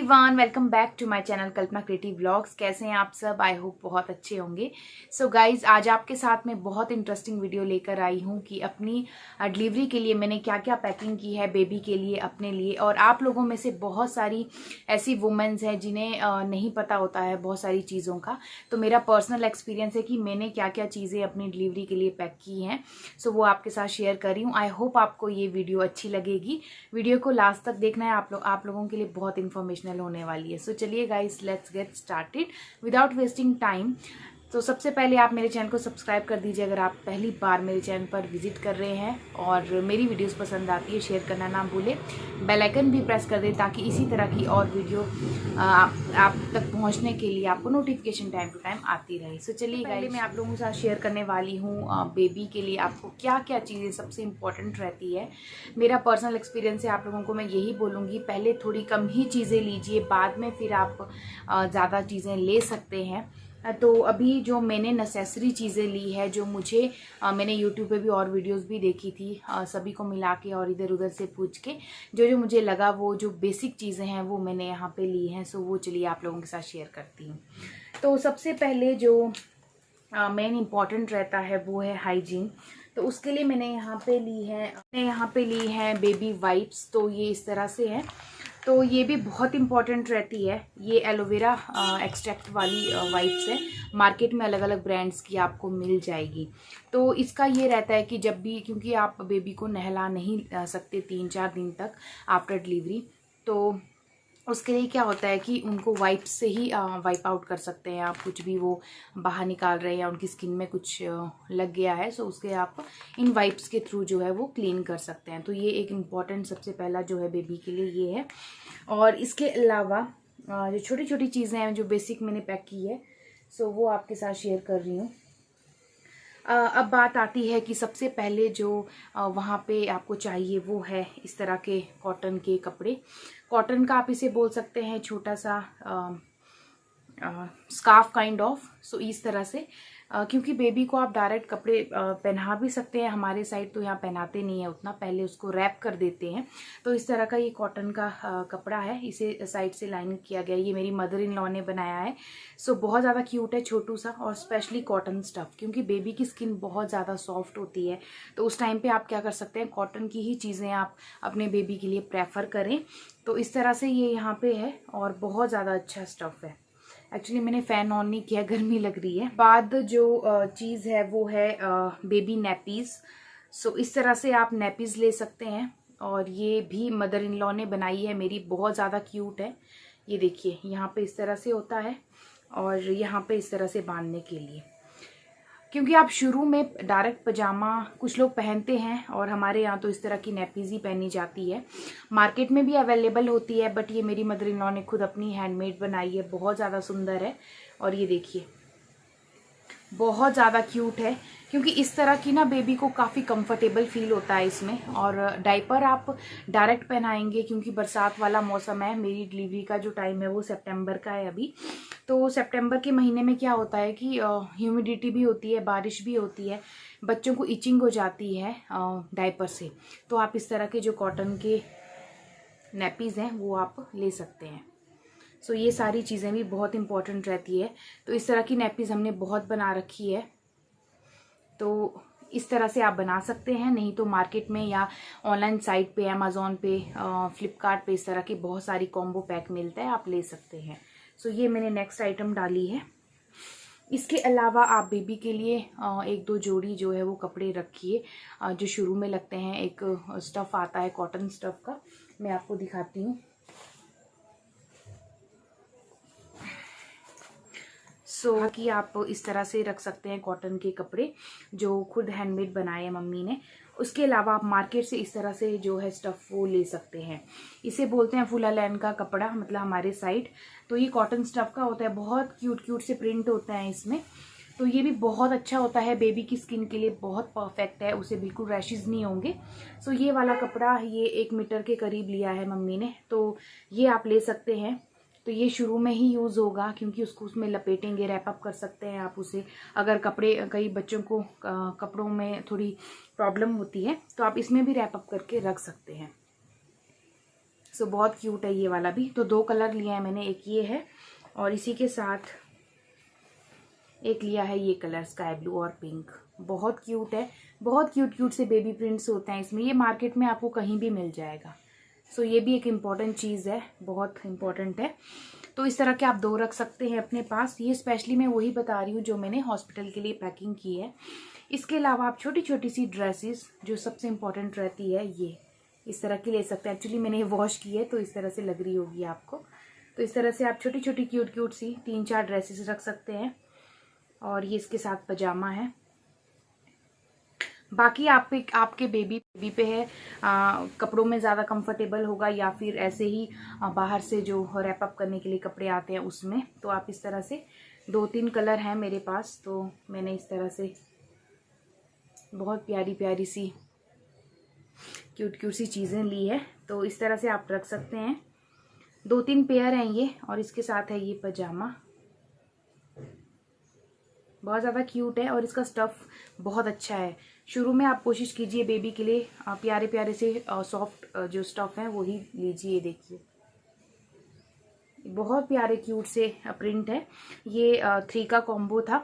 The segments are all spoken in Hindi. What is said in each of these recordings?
Everyone, welcome back to my channel Kalpana creative vlogs. कैसे हैं आप सब? आई होप बहुत अच्छे होंगे। सो गाइज, आज आपके साथ में बहुत इंटरेस्टिंग वीडियो लेकर आई हूं कि अपनी डिलीवरी के लिए मैंने क्या क्या पैकिंग की है बेबी के लिए, अपने लिए। और आप लोगों में से बहुत सारी ऐसी वुमेन्स हैं जिन्हें नहीं पता होता है बहुत सारी चीज़ों का। तो मेरा पर्सनल एक्सपीरियंस है कि मैंने क्या क्या चीज़ें अपनी डिलीवरी के लिए पैक की हैं। सो वो आपके साथ शेयर कर रही हूँ। आई होप आपको ये वीडियो अच्छी लगेगी। वीडियो को लास्ट तक देखना है, आप लोगों के लिए बहुत इंफॉर्मेशनल होने वाली है। सो चलिए guys, let's get started without wasting time. तो सबसे पहले आप मेरे चैनल को सब्सक्राइब कर दीजिए अगर आप पहली बार मेरे चैनल पर विजिट कर रहे हैं, और मेरी वीडियोस पसंद आती है शेयर करना ना भूलें। बेल आइकन भी प्रेस कर दें ताकि इसी तरह की और वीडियो आप तक पहुंचने के लिए आपको नोटिफिकेशन टाइम टू टाइम आती रहे। सो चलिए गाइस, मैं आप लोगों के साथ शेयर करने वाली हूँ बेबी के लिए आपको क्या क्या चीज़ें सबसे इम्पोर्टेंट रहती है। मेरा पर्सनल एक्सपीरियंस है, आप लोगों को मैं यही बोलूँगी, पहले थोड़ी कम ही चीज़ें लीजिए, बाद में फिर आप ज़्यादा चीज़ें ले सकते हैं। तो अभी जो मैंने नेसेसरी चीज़ें ली है, जो मुझे मैंने यूट्यूब पे भी और वीडियोस भी देखी थी, सभी को मिला के और इधर उधर से पूछ के जो जो मुझे लगा, वो जो बेसिक चीज़ें हैं वो मैंने यहाँ पे ली हैं। सो वो चलिए आप लोगों के साथ शेयर करती हूँ। तो सबसे पहले जो मेन इम्पॉर्टेंट रहता है वो है हाइजीन। तो उसके लिए मैंने यहाँ पे ली है बेबी वाइप्स। तो ये इस तरह से है। तो ये भी बहुत इंपॉर्टेंट रहती है। ये एलोवेरा एक्सट्रैक्ट वाली वाइप्स है। मार्केट में अलग अलग ब्रांड्स की आपको मिल जाएगी। तो इसका ये रहता है कि जब भी, क्योंकि आप बेबी को नहला नहीं सकते 3-4 दिन तक आफ्टर डिलीवरी, तो उसके लिए क्या होता है कि उनको वाइप्स से ही वाइप आउट कर सकते हैं आप। कुछ भी वो बाहर निकाल रहे हैं या उनकी स्किन में कुछ लग गया है, सो उसके आप इन वाइप्स के थ्रू जो है वो क्लीन कर सकते हैं। तो ये एक इम्पॉर्टेंट सबसे पहला जो है बेबी के लिए ये है। और इसके अलावा जो छोटी छोटी चीज़ें हैं जो बेसिक मैंने पैक की है, सो वो आपके साथ शेयर कर रही हूँ। अब बात आती है कि सबसे पहले जो वहाँ पे आपको चाहिए वो है इस तरह के कॉटन के कपड़े। कॉटन का आप इसे बोल सकते हैं छोटा सा स्कार्फ काइंड ऑफ। सो इस तरह से क्योंकि बेबी को आप डायरेक्ट कपड़े पहना भी सकते हैं, हमारे साइड तो यहाँ पहनाते नहीं है उतना, पहले उसको रैप कर देते हैं। तो इस तरह का ये कॉटन का कपड़ा है, इसे साइड से लाइनिंग किया गया। ये मेरी मदर इन लॉ ने बनाया है। सो बहुत ज़्यादा क्यूट है, छोटू सा, और स्पेशली कॉटन स्टफ, क्योंकि बेबी की स्किन बहुत ज़्यादा सॉफ्ट होती है। तो उस टाइम पे आप क्या कर सकते हैं, कॉटन की ही चीज़ें आप अपने बेबी के लिए प्रेफर करें। तो इस तरह से ये यहाँ पे है और बहुत ज़्यादा अच्छा स्टफ है। एक्चुअली मैंने फ़ैन ऑन नहीं किया, गर्मी लग रही है। बाद जो चीज़ है वो है बेबी नैपीज़। सो इस तरह से आप नैपीज़ ले सकते हैं, और ये भी मदर इन लॉ ने बनाई है मेरी, बहुत ज़्यादा क्यूट है। ये देखिए, यहाँ पे इस तरह से होता है और यहाँ पे इस तरह से बांधने के लिए, क्योंकि आप शुरू में डायरेक्ट पजामा कुछ लोग पहनते हैं, और हमारे यहाँ तो इस तरह की नैपीज़ ही पहनी जाती है। मार्केट में भी अवेलेबल होती है, बट ये मेरी मदर इन लॉ ने खुद अपनी हैंडमेड बनाई है, बहुत ज़्यादा सुंदर है। और ये देखिए, बहुत ज़्यादा क्यूट है, क्योंकि इस तरह की ना बेबी को काफ़ी कंफर्टेबल फील होता है इसमें। और डायपर आप डायरेक्ट पहनाएंगे, क्योंकि बरसात वाला मौसम है। मेरी डिलीवरी का जो टाइम है वो सितंबर का है अभी। तो सितंबर के महीने में क्या होता है कि ह्यूमिडिटी भी होती है, बारिश भी होती है, बच्चों को इचिंग हो जाती है डायपर से। तो आप इस तरह के जो कॉटन के नैपीज़ हैं वो आप ले सकते हैं। सो ये सारी चीज़ें भी बहुत इंपॉर्टेंट रहती है। तो इस तरह की नैपीज़ हमने बहुत बना रखी है। तो इस तरह से आप बना सकते हैं, नहीं तो मार्केट में या ऑनलाइन साइट पे, अमेज़ॉन पे, फ्लिपकार्ट पे इस तरह की बहुत सारी कॉम्बो पैक मिलता है, आप ले सकते हैं। सो ये मैंने नेक्स्ट आइटम डाली है। इसके अलावा आप बेबी के लिए 1-2 जोड़ी जो है वो कपड़े रखिए, जो शुरू में लगते हैं। एक स्टफ़ आता है कॉटन स्टफ़ का, मैं आपको दिखाती हूँ। कि आप इस तरह से रख सकते हैं कॉटन के कपड़े जो खुद हैंडमेड बनाए हैं मम्मी ने। उसके अलावा आप मार्केट से इस तरह से जो है स्टफ़ वो ले सकते हैं। इसे बोलते हैं फुला लैन का कपड़ा, मतलब हमारे साइड। तो ये कॉटन स्टफ़ का होता है, बहुत क्यूट क्यूट से प्रिंट होते हैं इसमें। तो ये भी बहुत अच्छा होता है, बेबी की स्किन के लिए बहुत परफेक्ट है, उसे बिल्कुल रैशेज़ नहीं होंगे। सो ये वाला कपड़ा ये 1 मीटर के करीब लिया है मम्मी ने, तो ये आप ले सकते हैं। तो ये शुरू में ही यूज़ होगा, क्योंकि उसको उसमें लपेटेंगे, रैप अप कर सकते हैं आप उसे। अगर कपड़े, कई बच्चों को कपड़ों में थोड़ी प्रॉब्लम होती है, तो आप इसमें भी रैप अप करके रख सकते हैं। सो बहुत क्यूट है ये वाला भी। तो 2 कलर लिया है मैंने, एक ये है और इसी के साथ एक लिया है ये कलर स्काई ब्लू और पिंक। बहुत क्यूट है, बहुत क्यूट क्यूट से बेबी प्रिंट्स होते हैं इसमें। ये मार्केट में आपको कहीं भी मिल जाएगा। सो ये भी एक इम्पॉर्टेंट चीज़ है, बहुत इम्पॉर्टेंट है। तो इस तरह के आप 2 रख सकते हैं अपने पास। ये स्पेशली मैं वही बता रही हूँ जो मैंने हॉस्पिटल के लिए पैकिंग की है। इसके अलावा आप छोटी छोटी सी ड्रेसेस जो सबसे इम्पॉर्टेंट रहती है, ये इस तरह की ले सकते हैं। एक्चुअली मैंने ये वॉश की है तो इस तरह से लग रही होगी आपको। तो इस तरह से आप छोटी छोटी क्यूट क्यूट सी 3-4 ड्रेसेस रख सकते हैं। और ये इसके साथ पजामा है। बाकी आपके बेबी पे है, कपड़ों में ज़्यादा कंफर्टेबल होगा या फिर ऐसे ही बाहर से जो रैप अप करने के लिए कपड़े आते हैं उसमें। तो आप इस तरह से 2-3 कलर हैं मेरे पास, तो मैंने इस तरह से बहुत प्यारी प्यारी सी क्यूट क्यूट सी चीज़ें ली है। तो इस तरह से आप रख सकते हैं। 2-3 पेयर हैं ये, और इसके साथ है ये पजामा। बहुत ज़्यादा क्यूट है और इसका स्टफ़ बहुत अच्छा है। शुरू में आप कोशिश कीजिए बेबी के लिए प्यारे प्यारे से सॉफ्ट जो स्टफ़ है वही लीजिए। देखिए बहुत प्यारे क्यूट से प्रिंट है। ये 3 का कॉम्बो था,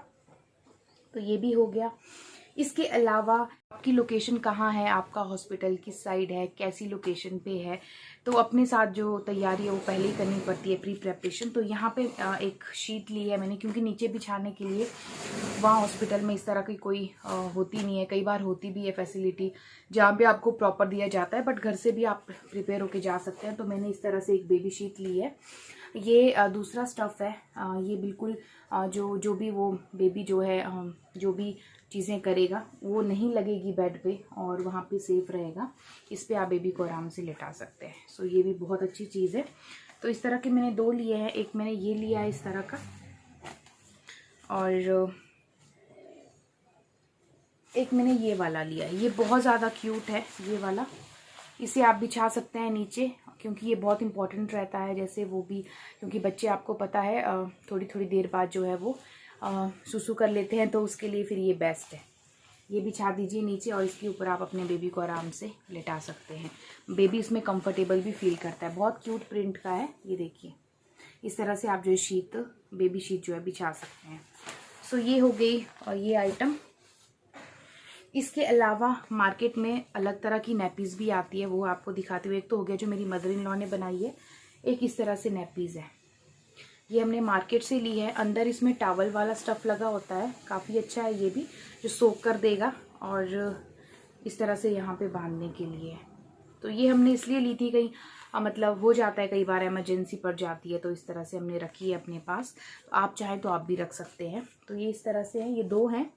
तो ये भी हो गया। इसके अलावा आपकी लोकेशन कहाँ है, आपका हॉस्पिटल किस साइड है, कैसी लोकेशन पे है, तो अपने साथ जो तैयारी है वो पहले ही करनी पड़ती है, प्री प्रेपरेशन। तो यहाँ पे एक शीट ली है मैंने, क्योंकि नीचे बिछाने के लिए वहाँ हॉस्पिटल में इस तरह की कोई होती नहीं है। कई बार होती भी है फैसिलिटी जहाँ पे आपको प्रॉपर दिया जाता है, बट घर से भी आप प्रिपेयर होके जा सकते हैं। तो मैंने इस तरह से एक बेबी शीट ली है। ये दूसरा स्टफ़ है। ये बिल्कुल जो भी वो बेबी जो है जो भी चीज़ें करेगा वो नहीं लगेगी बेड पे और वहाँ पे सेफ रहेगा। इस पे आप बेबी को आराम से लेटा सकते हैं। सो ये भी बहुत अच्छी चीज़ है। तो इस तरह के मैंने 2 लिए हैं। एक मैंने ये लिया है इस तरह का, और एक मैंने ये वाला लिया है। ये बहुत ज़्यादा क्यूट है ये वाला। इसे आप बिछा सकते हैं नीचे, क्योंकि ये बहुत इंपॉर्टेंट रहता है। जैसे वो भी, क्योंकि बच्चे आपको पता है थोड़ी थोड़ी देर बाद जो है वो सुसु कर लेते हैं, तो उसके लिए फिर ये बेस्ट है। ये बिछा दीजिए नीचे और इसके ऊपर आप अपने बेबी को आराम से लेटा सकते हैं। बेबी इसमें कंफर्टेबल भी फील करता है। बहुत क्यूट प्रिंट का है ये, देखिए इस तरह से आप जो शीट बेबी शीट जो है बिछा सकते हैं। सो ये हो गई और ये आइटम। इसके अलावा मार्केट में अलग तरह की नैपीज़ भी आती है, वो आपको दिखाते हुए। एक तो हो गया जो मेरी मदर इन लॉ ने बनाई है, एक इस तरह से नैपीज़ है। ये हमने मार्केट से ली है। अंदर इसमें टॉवल वाला स्टफ़ लगा होता है, काफ़ी अच्छा है ये भी, जो सोक कर देगा और इस तरह से यहाँ पे बांधने के लिए। तो ये हमने इसलिए ली थी, कहीं मतलब हो जाता है कई बार इमरजेंसी पड़ जाती है, तो इस तरह से हमने रखी है अपने पास। तो आप चाहें तो आप भी रख सकते हैं। तो ये इस तरह से है। ये 2 हैं,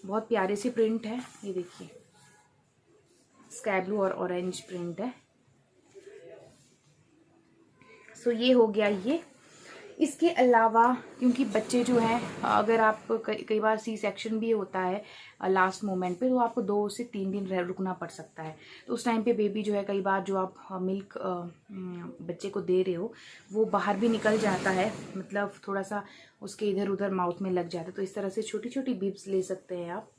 बहुत प्यारे से प्रिंट है। ये देखिए स्काई ब्लू और ऑरेंज प्रिंट है। सो ये हो गया ये। इसके अलावा क्योंकि बच्चे जो हैं, अगर आप कई बार सी सेक्शन भी होता है लास्ट मोमेंट पे, तो आपको 2 से 3 दिन रुकना पड़ सकता है। तो उस टाइम पे बेबी जो है, कई बार जो आप मिल्क बच्चे को दे रहे हो वो बाहर भी निकल जाता है, मतलब थोड़ा सा उसके इधर उधर माउथ में लग जाता है। तो इस तरह से छोटी छोटी बिब्स ले सकते हैं आप।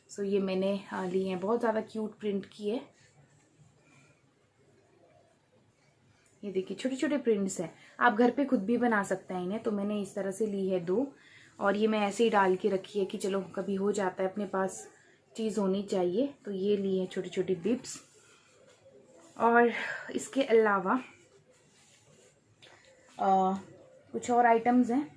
सो ये मैंने ली हैं, बहुत ज़्यादा क्यूट प्रिंट की है। ये देखिए छोटे छोटे प्रिंट्स हैं, आप घर पे खुद भी बना सकते हैं इन्हें। तो मैंने इस तरह से ली है 2, और ये मैं ऐसे ही डाल के रखी है कि चलो कभी हो जाता है, अपने पास चीज़ होनी चाहिए। तो ये ली है छोटी छोटी बिब्स। और इसके अलावा कुछ और आइटम्स हैं।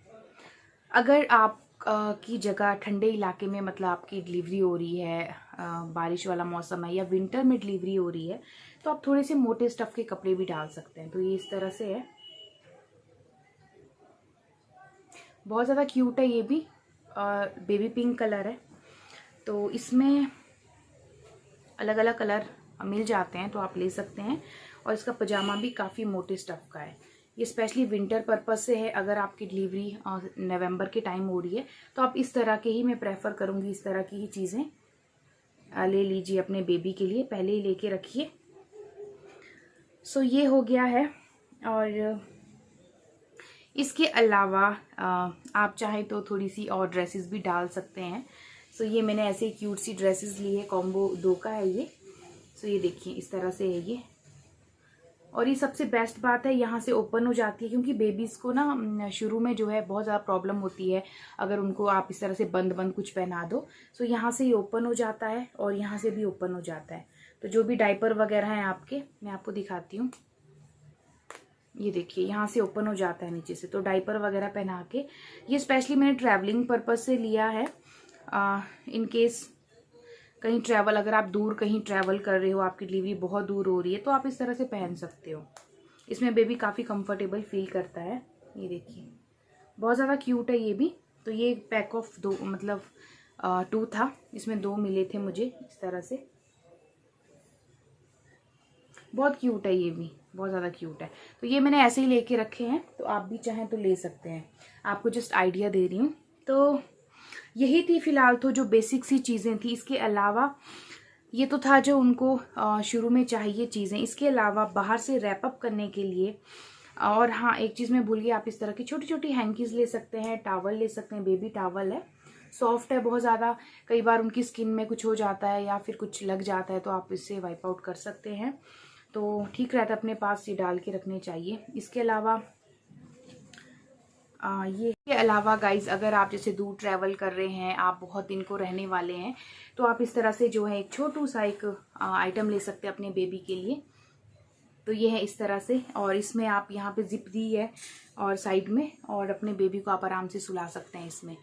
अगर आप की जगह ठंडे इलाके में, मतलब आपकी डिलीवरी हो रही है, बारिश वाला मौसम है या विंटर में डिलीवरी हो रही है, तो आप थोड़े से मोटे स्टफ़ के कपड़े भी डाल सकते हैं। तो ये इस तरह से है, बहुत ज़्यादा क्यूट है ये भी। बेबी पिंक कलर है। तो इसमें अलग अलग कलर मिल जाते हैं, तो आप ले सकते हैं। और इसका पजामा भी काफ़ी मोटे स्टफ़ का है। ये स्पेशली विंटर पर्पस से है। अगर आपकी डिलीवरी नवंबर के टाइम हो रही है, तो आप इस तरह के ही, मैं प्रेफर करूँगी इस तरह की ही चीज़ें ले लीजिए अपने बेबी के लिए, पहले ही लेके रखिए। सो ये हो गया है। और इसके अलावा आप चाहें तो थोड़ी सी और ड्रेसेस भी डाल सकते हैं। सो ये मैंने ऐसे क्यूट सी ड्रेसेस ली है, कॉम्बो 2 का है ये। सो ये देखिए इस तरह से है ये, और ये सबसे बेस्ट बात है, यहाँ से ओपन हो जाती है, क्योंकि बेबीज़ को ना शुरू में जो है बहुत ज़्यादा प्रॉब्लम होती है अगर उनको आप इस तरह से बंद बंद कुछ पहना दो। सो यहाँ से ये ओपन हो जाता है और यहाँ से भी ओपन हो जाता है। तो जो भी डायपर वगैरह हैं आपके, मैं आपको दिखाती हूँ। ये देखिए यहाँ से ओपन हो जाता है नीचे से, तो डायपर वगैरह पहना के, ये स्पेशली मैंने ट्रैवलिंग पर्पज से लिया है। इन केस कहीं ट्रैवल, अगर आप दूर कहीं ट्रैवल कर रहे हो, आपकी डिलीवरी बहुत दूर हो रही है, तो आप इस तरह से पहन सकते हो। इसमें बेबी काफ़ी कंफर्टेबल फील करता है। ये देखिए बहुत ज़्यादा क्यूट है ये भी। तो ये पैक ऑफ 2 मतलब 2 था, इसमें 2 मिले थे मुझे इस तरह से। बहुत क्यूट है ये भी, बहुत ज़्यादा क्यूट है। तो ये मैंने ऐसे ही लेके रखे हैं, तो आप भी चाहें तो ले सकते हैं। आपको जस्ट आइडिया दे रही हूँ। तो यही थी फिलहाल तो जो बेसिक सी चीज़ें थी। इसके अलावा ये तो था जो उनको शुरू में चाहिए चीज़ें। इसके अलावा बाहर से रैप अप करने के लिए, और हाँ एक चीज़ मैं भूल गई, आप इस तरह की छोटी छोटी हैंकीज़ ले सकते हैं, टावल ले सकते हैं। बेबी टावल है, सॉफ्ट है बहुत ज़्यादा। कई बार उनकी स्किन में कुछ हो जाता है या फिर कुछ लग जाता है, तो आप इससे वाइप आउट कर सकते हैं, तो ठीक रहता है। अपने पास ये डाल के रखने चाहिए। इसके अलावा ये के अलावा गाइज, अगर आप जैसे दूर ट्रैवल कर रहे हैं, आप बहुत दिन को रहने वाले हैं, तो आप इस तरह से जो है एक छोटू सा एक आइटम ले सकते हैं अपने बेबी के लिए। तो ये है इस तरह से, और इसमें आप यहाँ पे जिप दी है और साइड में, और अपने बेबी को आप आराम से सुला सकते हैं। इसमें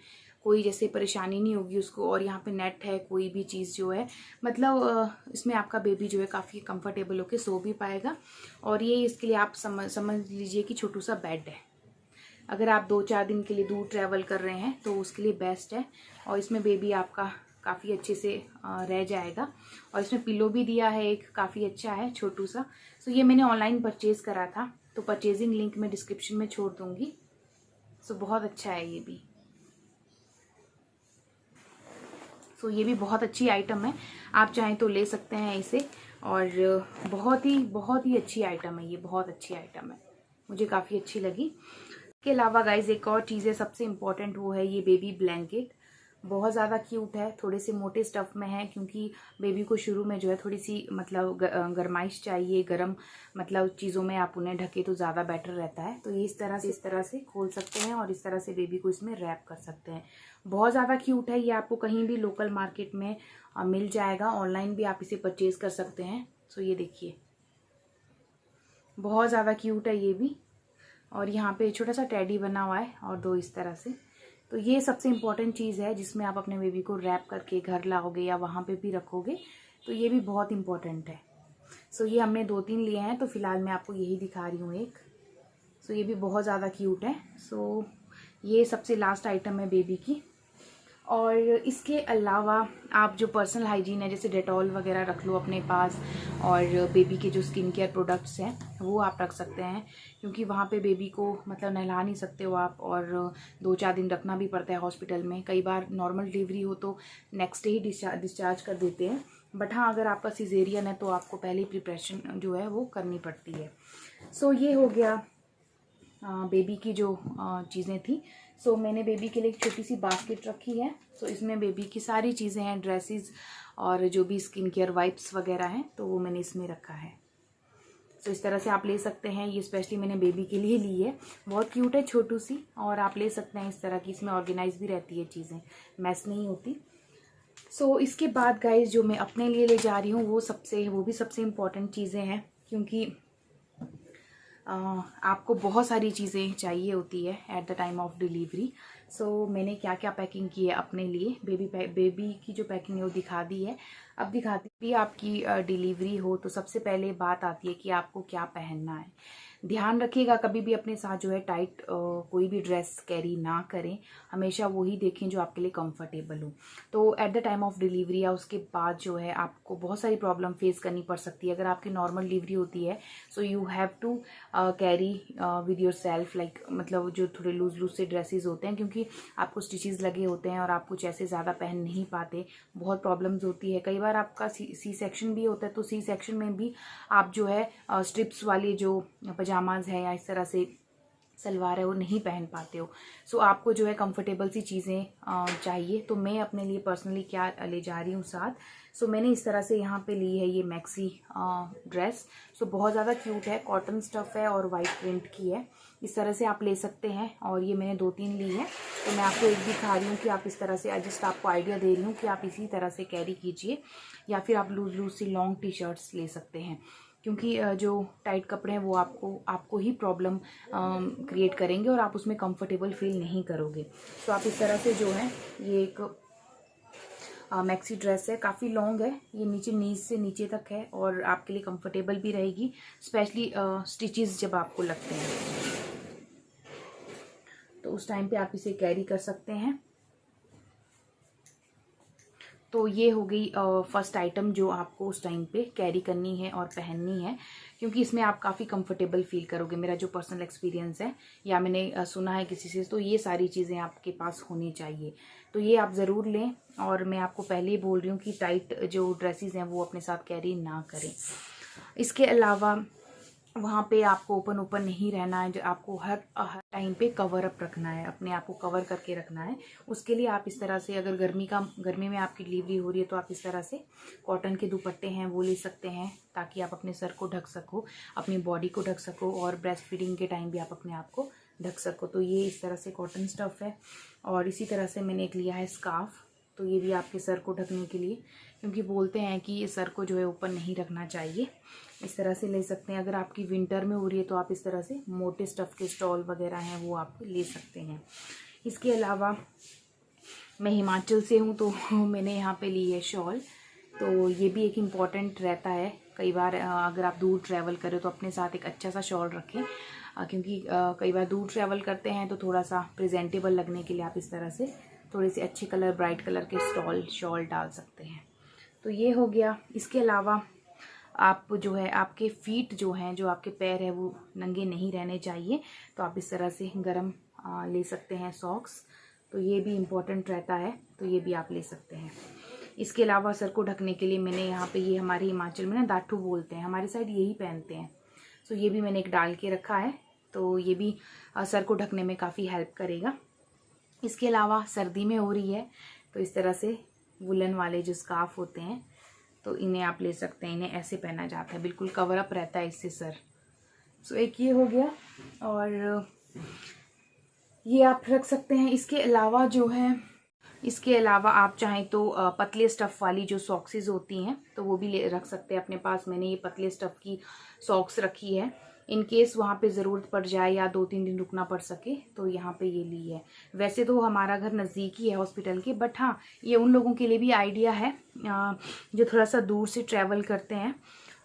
कोई जैसे परेशानी नहीं होगी उसको। और यहाँ पे नेट है, कोई भी चीज़ जो है मतलब इसमें आपका बेबी जो है काफ़ी कंफर्टेबल होके सो भी पाएगा। और ये इसके लिए आप समझ लीजिए कि छोटू सा बेड है। अगर आप 2-4 दिन के लिए दूर ट्रैवल कर रहे हैं तो उसके लिए बेस्ट है। और इसमें बेबी आपका काफ़ी अच्छे से रह जाएगा। और इसमें पिलो भी दिया है एक, काफ़ी अच्छा है छोटू सा। सो ये मैंने ऑनलाइन परचेज़ करा था, तो परचेजिंग लिंक मैं डिस्क्रिप्शन में छोड़ दूंगी। सो बहुत अच्छा है ये भी। सो ये भी बहुत अच्छी आइटम है, आप चाहें तो ले सकते हैं इसे। और बहुत ही अच्छी आइटम है ये, बहुत अच्छी आइटम है, मुझे काफ़ी अच्छी लगी। इसके अलावा गाइज एक और चीज़ है सबसे इम्पॉर्टेंट, वो है ये बेबी ब्लैंकेट। बहुत ज़्यादा क्यूट है, थोड़े से मोटे स्टफ़ में है, क्योंकि बेबी को शुरू में जो है थोड़ी सी मतलब गरमाइश चाहिए, गर्म मतलब चीज़ों में आप उन्हें ढके तो ज़्यादा बेटर रहता है। तो ये इस तरह से खोल सकते हैं और इस तरह से बेबी को इसमें रैप कर सकते हैं। बहुत ज़्यादा क्यूट है ये, आपको कहीं भी लोकल मार्केट में मिल जाएगा। ऑनलाइन भी आप इसे परचेज कर सकते हैं। सो ये देखिए बहुत ज़्यादा क्यूट है ये भी। और यहाँ पे छोटा सा टेडी बना हुआ है और 2 इस तरह से। तो ये सबसे इम्पॉर्टेंट चीज़ है जिसमें आप अपने बेबी को रैप करके घर लाओगे या वहाँ पे भी रखोगे, तो ये भी बहुत इम्पॉर्टेंट है। सो ये हमने 2-3 लिए हैं, तो फिलहाल मैं आपको यही दिखा रही हूँ एक। सो ये भी बहुत ज़्यादा क्यूट है। सो ये सबसे लास्ट आइटम है बेबी की। और इसके अलावा आप जो पर्सनल हाइजीन है, जैसे डेटॉल वगैरह रख लो अपने पास, और बेबी के जो स्किन केयर प्रोडक्ट्स हैं वो आप रख सकते हैं, क्योंकि वहाँ पे बेबी को मतलब नहला नहीं सकते हो आप, और 2-4 दिन रखना भी पड़ता है हॉस्पिटल में। कई बार नॉर्मल डिलीवरी हो तो नेक्स्ट डे ही डिस्चार्ज कर देते हैं, बट हाँ अगर आपका सिजेरियन है तो आपको पहले ही प्रिपरेशन जो है वो करनी पड़ती है। सो ये हो गया बेबी की जो चीज़ें थी। सो मैंने बेबी के लिए एक छोटी सी बास्केट रखी है। सो इसमें बेबी की सारी चीज़ें हैं, ड्रेसेस और जो भी स्किन केयर वाइप्स वगैरह हैं, तो वो मैंने इसमें रखा है। सो इस तरह से आप ले सकते हैं। ये स्पेशली मैंने बेबी के लिए ली है, बहुत क्यूट है छोटू सी, और आप ले सकते हैं इस तरह की। इसमें ऑर्गेनाइज भी रहती है चीज़ें, मैस नहीं होती। सो इसके बाद गाइज जो मैं अपने लिए ले जा रही हूँ वो भी सबसे इम्पॉर्टेंट चीज़ें हैं, क्योंकि आपको बहुत सारी चीज़ें चाहिए होती है at the time of delivery. So मैंने क्या क्या पैकिंग की है अपने लिए, बेबी की जो पैकिंग है वो दिखा दी है। अब दिखाती भी आपकी डिलीवरी हो तो सबसे पहले बात आती है कि आपको क्या पहनना है। ध्यान रखिएगा कभी भी अपने साथ जो है टाइट कोई भी ड्रेस कैरी ना करें, हमेशा वही देखें जो आपके लिए कंफर्टेबल हो। तो eight the time of delivery या उसके बाद जो है आपको बहुत सारी प्रॉब्लम फेस करनी पड़ सकती है। अगर आपकी नॉर्मल डिलीवरी होती है so you have to carry with yourself, like मतलब जो थोड़े लूज से ड्रेसेस होते हैं, क्योंकि आपको स्टिचेस लगे होते हैं और आप कुछ ऐसे ज़्यादा पहन नहीं पाते, बहुत प्रॉब्लम्स होती है। कई बार आपका सी सेक्शन भी होता है, तो सी सेक्शन में भी आप जो है स्ट्रिप्स वाली जो पजामाज है या इस तरह से सलवार है वो नहीं पहन पाते हो। सो आपको जो है कंफर्टेबल सी चीज़ें चाहिए। तो मैं अपने लिए पर्सनली क्या ले जा रही हूँ साथ। सो मैंने इस तरह से यहाँ पे ली है ये मैक्सी ड्रेस। सो बहुत ज़्यादा क्यूट है, कॉटन स्टफ़ है और वाइट प्रिंट की है। इस तरह से आप ले सकते हैं और ये मैंने 2-3 ली है। तो मैं आपको एक दिखा रही हूँ कि आप इस तरह से, जस्ट आपको आइडिया दे रही हूँ कि आप इसी तरह से कैरी कीजिए, या फिर आप लूज सी लॉन्ग टी शर्ट्स ले सकते हैं, क्योंकि जो टाइट कपड़े हैं वो आपको ही प्रॉब्लम क्रिएट करेंगे और आप उसमें कंफर्टेबल फील नहीं करोगे। तो आप इस तरह से जो है, ये एक मैक्सी ड्रेस है, काफ़ी लॉन्ग है, ये नीचे नीज से नीचे तक है और आपके लिए कंफर्टेबल भी रहेगी, स्पेशली स्टिचेस जब आपको लगते हैं तो उस टाइम पे आप इसे कैरी कर सकते हैं। तो ये हो गई फर्स्ट आइटम जो आपको उस टाइम पे कैरी करनी है और पहननी है, क्योंकि इसमें आप काफ़ी कंफर्टेबल फील करोगे। मेरा जो पर्सनल एक्सपीरियंस है या मैंने सुना है किसी से, तो ये सारी चीज़ें आपके पास होनी चाहिए। तो ये आप ज़रूर लें, और मैं आपको पहले ही बोल रही हूँ कि टाइट जो ड्रेसेस हैं वो अपने साथ कैरी ना करें। इसके अलावा वहाँ पे आपको ओपन नहीं रहना है, जो आपको हर टाइम पे कवर अप रखना है, अपने आप को कवर करके रखना है। उसके लिए आप इस तरह से, अगर गर्मी में आपकी डिलीवरी हो रही है तो आप इस तरह से कॉटन के दुपट्टे हैं वो ले सकते हैं, ताकि आप अपने सर को ढक सको, अपनी बॉडी को ढक सको, और ब्रेस्ट फीडिंग के टाइम भी आप अपने आप को ढक सको। तो ये इस तरह से कॉटन स्टफ़ है। और इसी तरह से मैंने एक लिया है स्कार्फ, तो ये भी आपके सर को ढकने के लिए, क्योंकि बोलते हैं कि ये सर को जो है ऊपर नहीं रखना चाहिए। इस तरह से ले सकते हैं। अगर आपकी विंटर में हो रही है तो आप इस तरह से मोटे स्टफ़ के स्टॉल वगैरह हैं वो आप ले सकते हैं। इसके अलावा मैं हिमाचल से हूँ तो मैंने यहाँ पे ली है शॉल। तो ये भी एक इम्पॉर्टेंट रहता है, कई बार अगर आप दूर ट्रैवल करें तो अपने साथ एक अच्छा सा शॉल रखें, क्योंकि कई बार दूर ट्रैवल करते हैं तो थोड़ा सा प्रेजेंटेबल लगने के लिए आप इस तरह से थोड़े से अच्छे कलर, ब्राइट कलर के शॉल डाल सकते हैं। तो ये हो गया। इसके अलावा आप जो है, आपके फीट जो हैं, जो आपके पैर है वो नंगे नहीं रहने चाहिए, तो आप इस तरह से गरम ले सकते हैं सॉक्स। तो ये भी इम्पोर्टेंट रहता है, तो ये भी आप ले सकते हैं। इसके अलावा सर को ढकने के लिए मैंने यहाँ पे, ये हमारे हिमाचल में ना दाठू बोलते हैं, हमारे साइड यही पहनते हैं। तो ये भी मैंने एक डाल के रखा है, तो ये भी सर को ढकने में काफ़ी हेल्प करेगा। इसके अलावा सर्दी में हो रही है तो इस तरह से वुलन वाले जो स्कार्फ होते हैं, तो इन्हें आप ले सकते हैं। इन्हें ऐसे पहना जाता है, बिल्कुल कवर अप रहता है इससे सर। सो एक ये हो गया, और ये आप रख सकते हैं। इसके अलावा आप चाहें तो पतले स्टफ़ वाली जो सॉक्सेस होती हैं तो वो भी रख सकते हैं अपने पास। मैंने ये पतले स्टफ़ की सॉक्स रखी है, इन केस वहाँ पे ज़रूरत पड़ जाए या 2-3 दिन रुकना पड़ सके, तो यहाँ पे ये ली है। वैसे तो हमारा घर नज़दीकी है हॉस्पिटल के, बट हाँ, ये उन लोगों के लिए भी आइडिया है जो थोड़ा सा दूर से ट्रैवल करते हैं।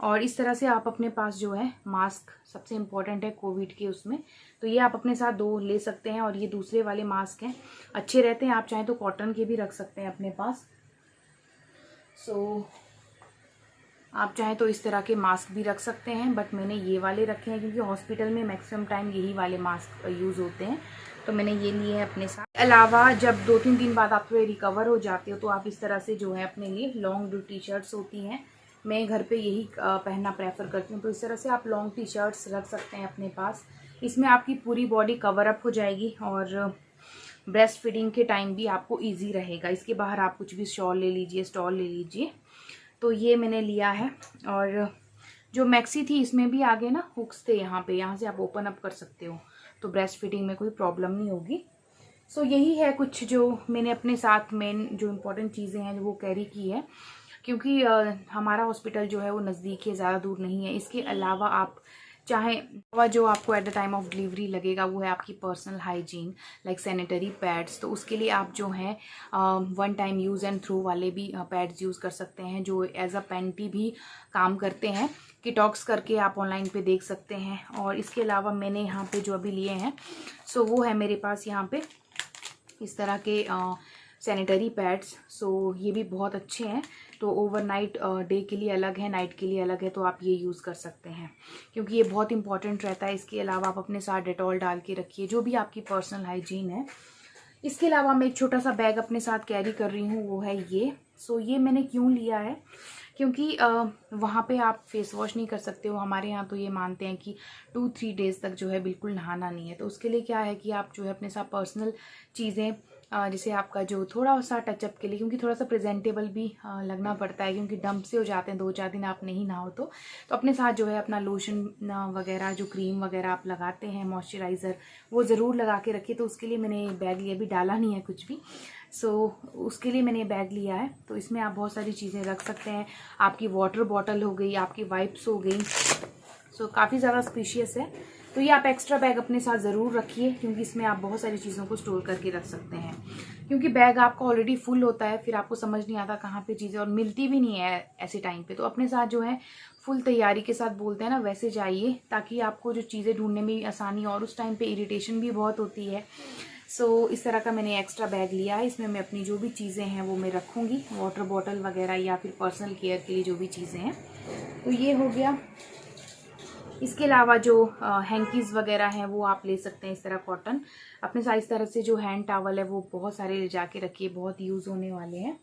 और इस तरह से आप अपने पास जो है मास्क, सबसे इम्पॉर्टेंट है कोविड के उसमें, तो ये आप अपने साथ 2 ले सकते हैं। और ये दूसरे वाले मास्क हैं, अच्छे रहते हैं, आप चाहें तो कॉटन के भी रख सकते हैं अपने पास। आप चाहें तो इस तरह के मास्क भी रख सकते हैं, बट मैंने ये वाले रखे हैं क्योंकि हॉस्पिटल में मैक्सिमम टाइम यही वाले मास्क यूज़ होते हैं, तो मैंने ये लिए हैं अपने साथ। अलावा जब 2-3 दिन बाद आप थोड़े रिकवर हो जाते हो तो आप इस तरह से जो है अपने लिए लॉन्ग जो टी शर्ट्स होती हैं, मैं घर पे यही पहनना प्रेफर करती हूँ, तो इस तरह से आप लॉन्ग टी शर्ट्स रख सकते हैं अपने पास। इसमें आपकी पूरी बॉडी कवर अप हो जाएगी और ब्रेस्ट फीडिंग के टाइम भी आपको ईजी रहेगा। इसके बाहर आप कुछ भी शॉल ले लीजिए, स्टॉल ले लीजिए। तो ये मैंने लिया है। और जो मैक्सी थी इसमें भी आगे ना हुक्स थे, यहाँ से आप ओपन अप कर सकते हो, तो ब्रेस्ट फीडिंग में कोई प्रॉब्लम नहीं होगी। सो यही है कुछ जो मैंने अपने साथ मेन जो इम्पोर्टेंट चीज़ें हैं वो कैरी की है, क्योंकि हमारा हॉस्पिटल जो है वो नज़दीक है, ज़्यादा दूर नहीं है। इसके अलावा आप चाहे जो आपको eight the time of delivery लगेगा वो है आपकी personal hygiene, like sanitary pads. तो उसके लिए आप जो हैं 1 टाइम यूज़ एंड थ्रो वाले भी पैड्स यूज़ कर सकते हैं, जो एज अ पैंटी भी काम करते हैं। किटॉक्स करके आप ऑनलाइन पे देख सकते हैं। और इसके अलावा मैंने यहाँ पे जो अभी लिए हैं, सो वो है मेरे पास यहाँ पे इस तरह के सैनिटरी पैड्स। सो ये भी बहुत अच्छे हैं। तो ओवरनाइट डे के लिए अलग है, नाइट के लिए अलग है, तो आप ये यूज़ कर सकते हैं क्योंकि ये बहुत इंपॉर्टेंट रहता है। इसके अलावा आप अपने साथ डेटॉल डाल के रखिए, जो भी आपकी पर्सनल हाइजीन है। इसके अलावा मैं एक छोटा सा बैग अपने साथ कैरी कर रही हूँ, वो है ये। सो ये मैंने क्यों लिया है क्योंकि वहाँ पे आप फेस वॉश नहीं कर सकते हो। हमारे यहाँ तो ये मानते हैं कि 2-3 डेज़ तक जो है बिल्कुल नहाना नहीं है। तो उसके लिए क्या है कि आप जो है अपने साथ पर्सनल चीज़ें जैसे आपका जो थोड़ा सा टचअप के लिए, क्योंकि थोड़ा सा प्रेजेंटेबल भी लगना पड़ता है, क्योंकि डंप से हो जाते हैं 2-4 दिन आप नहीं नहाओ तो अपने साथ जो है अपना लोशन वगैरह, जो क्रीम वगैरह आप लगाते हैं, मॉइस्चराइज़र, वो ज़रूर लगा के रखिए। तो उसके लिए मैंने बैग लिया, अभी डाला नहीं है कुछ भी। उसके लिए मैंने बैग लिया है। तो इसमें आप बहुत सारी चीज़ें रख सकते हैं। आपकी वाटर बॉटल हो गई, आपकी वाइप्स हो गई। काफ़ी ज़्यादा स्पेशियस है। तो ये आप एक्स्ट्रा बैग अपने साथ ज़रूर रखिए, क्योंकि इसमें आप बहुत सारी चीज़ों को स्टोर करके रख सकते हैं। क्योंकि बैग आपका ऑलरेडी फुल होता है, फिर आपको समझ नहीं आता कहाँ पे चीज़ें, और मिलती भी नहीं है ऐसे टाइम पे। तो अपने साथ जो है फुल तैयारी के साथ, बोलते हैं ना, वैसे जाइए, ताकि आपको जो चीज़ें ढूंढने में भी आसानी, और उस टाइम पे इरिटेशन भी बहुत होती है। इस तरह का मैंने एक्स्ट्रा बैग लिया है। इसमें मैं अपनी जो भी चीज़ें हैं वो मैं रखूँगी, वाटर बॉटल वगैरह या फिर पर्सनल केयर के लिए जो भी चीज़ें हैं। तो ये हो गया। इसके अलावा जो हैंकीज़ वगैरह हैं वो आप ले सकते हैं इस तरह कॉटन। अपने साथ इस तरह से जो हैंड टॉवल है वो बहुत सारे ले जाके रखिए, बहुत यूज़ होने वाले हैं।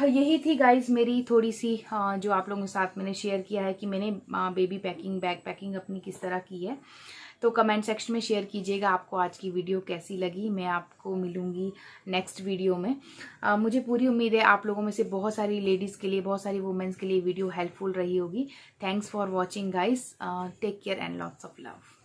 यही थी गाइज मेरी थोड़ी सी जो आप लोगों के साथ मैंने शेयर किया है कि मैंने बेबी पैकिंग, बैग पैकिंग अपनी किस तरह की है। तो कमेंट सेक्शन में शेयर कीजिएगा आपको आज की वीडियो कैसी लगी। मैं आपको मिलूंगी नेक्स्ट वीडियो में। मुझे पूरी उम्मीद है आप लोगों में से बहुत सारी लेडीज़ के लिए, बहुत सारी वुमेन्स के लिए वीडियो हेल्पफुल रही होगी। Thanks for watching guys. Take care and lots of love.